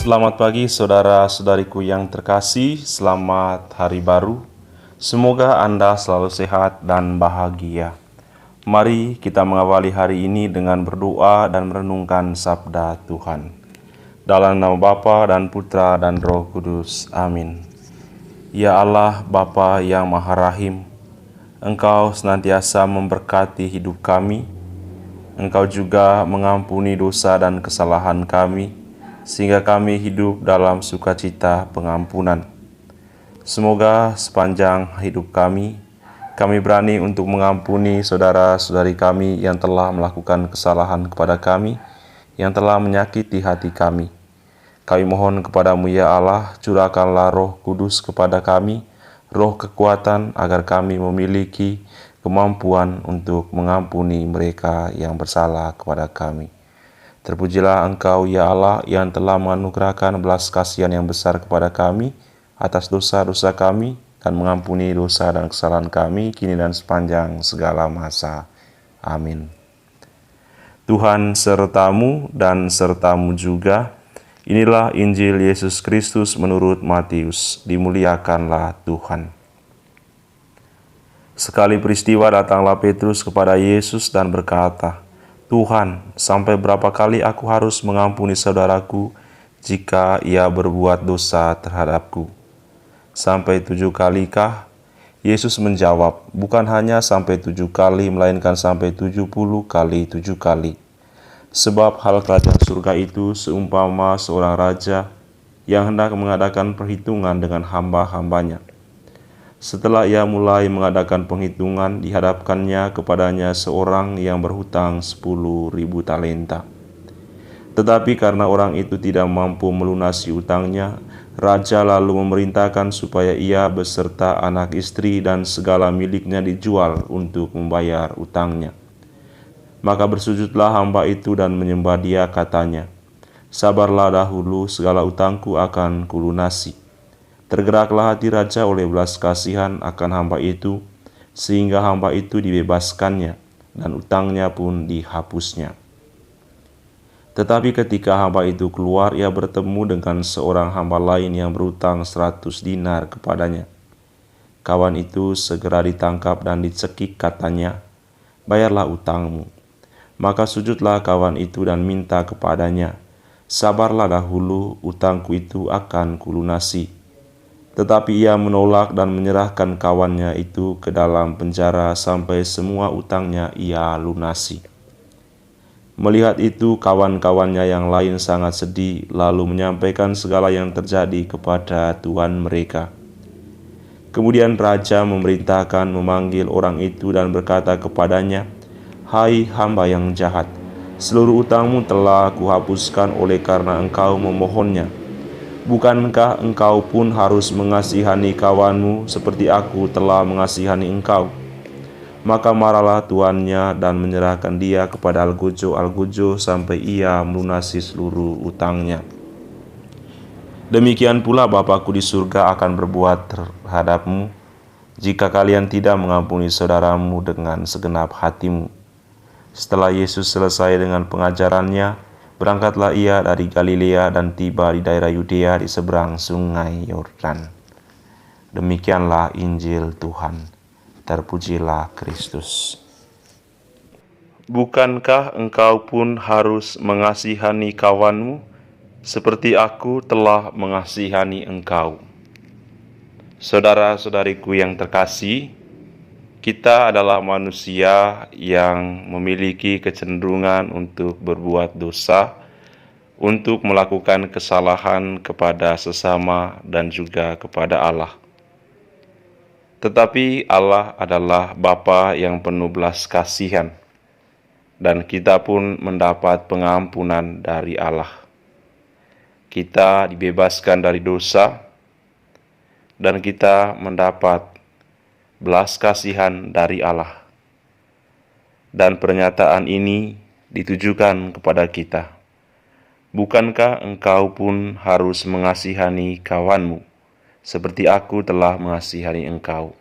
Selamat pagi saudara-saudariku yang terkasih, selamat hari baru. Semoga Anda selalu sehat dan bahagia. Mari kita mengawali hari ini dengan berdoa dan merenungkan sabda Tuhan. Dalam nama Bapa dan Putra dan Roh Kudus. Amin. Ya Allah, Bapa yang Maha Rahim, Engkau senantiasa memberkati hidup kami. Engkau juga mengampuni dosa dan kesalahan kami, sehingga kami hidup dalam sukacita pengampunan. Semoga sepanjang hidup kami berani untuk mengampuni saudara-saudari kami yang telah melakukan kesalahan kepada kami, yang telah menyakiti hati kami. Kami mohon kepadamu ya Allah, curahkanlah Roh Kudus kepada kami, roh kekuatan agar kami memiliki kemampuan untuk mengampuni mereka yang bersalah kepada kami. Terpujilah Engkau ya Allah yang telah menganugerahkan belas kasihan yang besar kepada kami atas dosa-dosa kami dan mengampuni dosa dan kesalahan kami kini dan sepanjang segala masa. Amin. Tuhan sertamu dan sertamu juga. Inilah Injil Yesus Kristus menurut Matius. Dimuliakanlah Tuhan. Sekali peristiwa datanglah Petrus kepada Yesus dan berkata, "Tuhan, sampai berapa kali aku harus mengampuni saudaraku jika ia berbuat dosa terhadapku? Sampai 7 kalikah?" Yesus menjawab, "Bukan hanya sampai 7 kali, melainkan sampai 70 kali 7 kali. Sebab hal kerajaan surga itu seumpama seorang raja yang hendak mengadakan perhitungan dengan hamba-hambanya. Setelah ia mulai mengadakan penghitungan, dihadapkannya kepadanya seorang yang berhutang 10.000 talenta. Tetapi karena orang itu tidak mampu melunasi utangnya, raja lalu memerintahkan supaya ia beserta anak istri dan segala miliknya dijual untuk membayar utangnya. Maka bersujudlah hamba itu dan menyembah dia, katanya, 'Sabarlah dahulu, segala utangku akan kulunasi.' Tergeraklah hati raja oleh belas kasihan akan hamba itu, sehingga hamba itu dibebaskannya, dan utangnya pun dihapusnya. Tetapi ketika hamba itu keluar, ia bertemu dengan seorang hamba lain yang berutang 100 dinar kepadanya. Kawan itu segera ditangkap dan dicekik, katanya, 'Bayarlah utangmu.' Maka sujudlah kawan itu dan minta kepadanya, 'Sabarlah dahulu, utangku itu akan kulunasi.' Tetapi ia menolak dan menyerahkan kawannya itu ke dalam penjara sampai semua utangnya ia lunasi. Melihat itu, kawan-kawannya yang lain sangat sedih, lalu menyampaikan segala yang terjadi kepada tuan mereka. Kemudian raja memerintahkan memanggil orang itu dan berkata kepadanya, 'Hai hamba yang jahat, seluruh utangmu telah kuhapuskan oleh karena engkau memohonnya. Bukankah engkau pun harus mengasihani kawanmu seperti aku telah mengasihani engkau?' Maka marahlah tuannya dan menyerahkan dia kepada algojo sampai ia melunasi seluruh utangnya. Demikian pula Bapakku di surga akan berbuat terhadapmu, jika kalian tidak mengampuni saudaramu dengan segenap hatimu." Setelah Yesus selesai dengan pengajarannya, berangkatlah ia dari Galilea dan tiba di daerah Yudea di seberang sungai Yordan. Demikianlah Injil Tuhan. Terpujilah Kristus. Bukankah engkau pun harus mengasihani kawanmu seperti aku telah mengasihani engkau? Saudara-saudariku yang terkasih, kita adalah manusia yang memiliki kecenderungan untuk berbuat dosa, untuk melakukan kesalahan kepada sesama dan juga kepada Allah. Tetapi Allah adalah Bapa yang penuh belas kasihan, dan kita pun mendapat pengampunan dari Allah. Kita dibebaskan dari dosa, dan kita mendapat belas kasihan dari Allah. Dan pernyataan ini ditujukan kepada kita. Bukankah engkau pun harus mengasihani kawanmu seperti aku telah mengasihani engkau?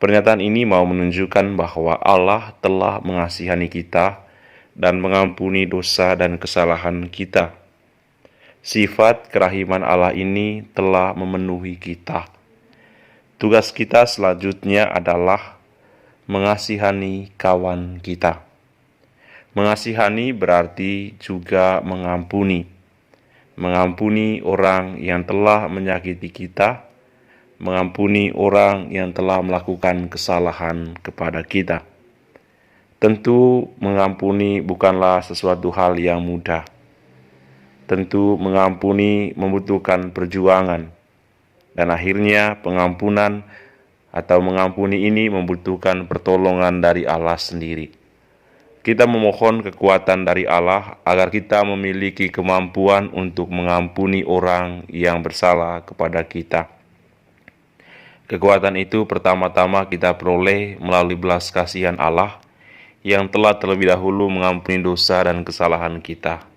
Pernyataan ini mau menunjukkan bahwa Allah telah mengasihani kita dan mengampuni dosa dan kesalahan kita. Sifat kerahiman Allah ini telah memenuhi kita. Tugas kita selanjutnya adalah mengasihani kawan kita. Mengasihani berarti juga mengampuni. Mengampuni orang yang telah menyakiti kita, mengampuni orang yang telah melakukan kesalahan kepada kita. Tentu mengampuni bukanlah sesuatu hal yang mudah. Tentu mengampuni membutuhkan perjuangan, dan akhirnya pengampunan atau mengampuni ini membutuhkan pertolongan dari Allah sendiri. Kita memohon kekuatan dari Allah agar kita memiliki kemampuan untuk mengampuni orang yang bersalah kepada kita. Kekuatan itu pertama-tama kita peroleh melalui belas kasihan Allah yang telah terlebih dahulu mengampuni dosa dan kesalahan kita.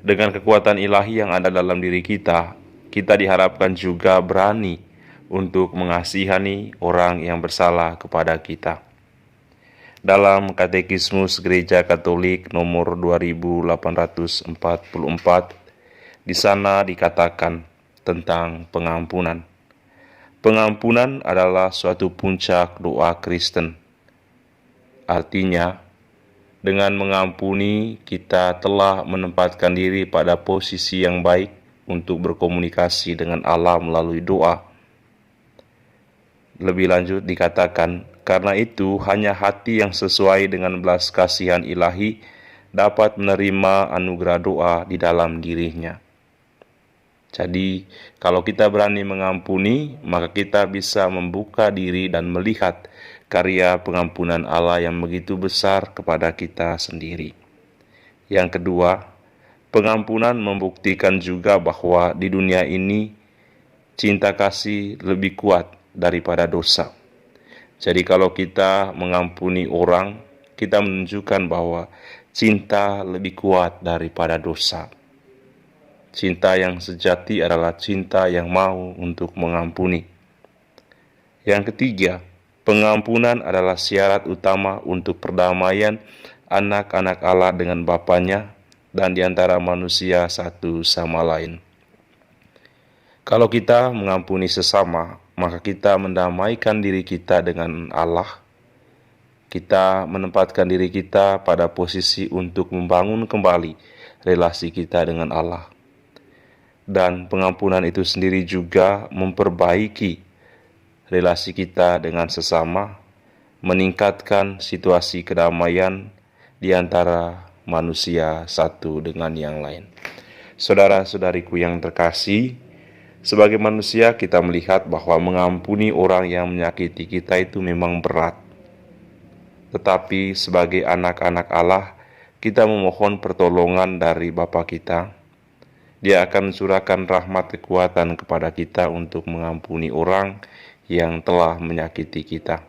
Dengan kekuatan ilahi yang ada dalam diri kita, kita diharapkan juga berani untuk mengasihani orang yang bersalah kepada kita. Dalam Katekismus Gereja Katolik nomor 2844, di sana dikatakan tentang pengampunan. Pengampunan adalah suatu puncak doa Kristen. Artinya, dengan mengampuni, kita telah menempatkan diri pada posisi yang baik untuk berkomunikasi dengan Allah melalui doa. Lebih lanjut dikatakan, karena itu hanya hati yang sesuai dengan belas kasihan ilahi dapat menerima anugerah doa di dalam dirinya. Jadi, kalau kita berani mengampuni, maka kita bisa membuka diri dan melihat karya pengampunan Allah yang begitu besar kepada kita sendiri. Yang kedua, pengampunan membuktikan juga bahwa di dunia ini cinta kasih lebih kuat daripada dosa. Jadi kalau kita mengampuni orang, kita menunjukkan bahwa cinta lebih kuat daripada dosa. Cinta yang sejati adalah cinta yang mau untuk mengampuni. Yang ketiga, pengampunan adalah syarat utama untuk perdamaian anak-anak Allah dengan Bapanya dan di antara manusia satu sama lain. Kalau kita mengampuni sesama, maka kita mendamaikan diri kita dengan Allah. Kita menempatkan diri kita pada posisi untuk membangun kembali relasi kita dengan Allah. Dan pengampunan itu sendiri juga memperbaiki relasi kita dengan sesama, meningkatkan situasi kedamaian di antara manusia satu dengan yang lain. Saudara-saudariku yang terkasih, sebagai manusia kita melihat bahwa mengampuni orang yang menyakiti kita itu memang berat. Tetapi sebagai anak-anak Allah, kita memohon pertolongan dari Bapa kita. Dia akan mencurahkan rahmat kekuatan kepada kita untuk mengampuni orang yang telah menyakiti kita.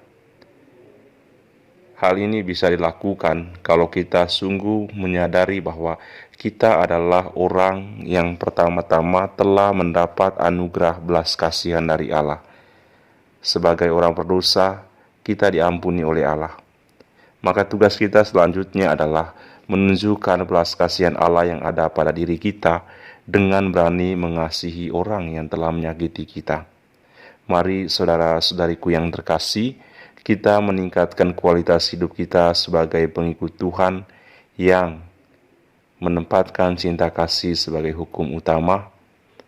Hal ini bisa dilakukan kalau kita sungguh menyadari bahwa kita adalah orang yang pertama-tama telah mendapat anugerah belas kasihan dari Allah. Sebagai orang berdosa, kita diampuni oleh Allah. Maka tugas kita selanjutnya adalah menunjukkan belas kasihan Allah yang ada pada diri kita dengan berani mengasihi orang yang telah menyakiti kita. Mari saudara-saudariku yang terkasih, kita meningkatkan kualitas hidup kita sebagai pengikut Tuhan yang menempatkan cinta kasih sebagai hukum utama,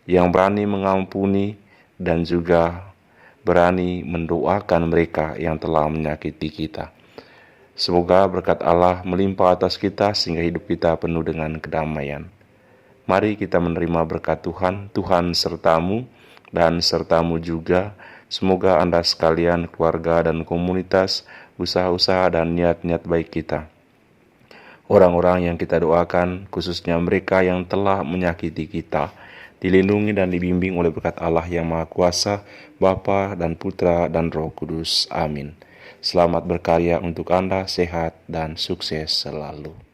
yang berani mengampuni dan juga berani mendoakan mereka yang telah menyakiti kita. Semoga berkat Allah melimpah atas kita sehingga hidup kita penuh dengan kedamaian. Mari kita menerima berkat Tuhan. Tuhan sertamu dan sertamu juga. Semoga Anda sekalian, keluarga dan komunitas, usaha-usaha dan niat-niat baik kita, orang-orang yang kita doakan, khususnya mereka yang telah menyakiti kita, dilindungi dan dibimbing oleh berkat Allah yang Maha Kuasa, Bapa dan Putra dan Roh Kudus. Amin. Selamat berkarya untuk Anda, sehat dan sukses selalu.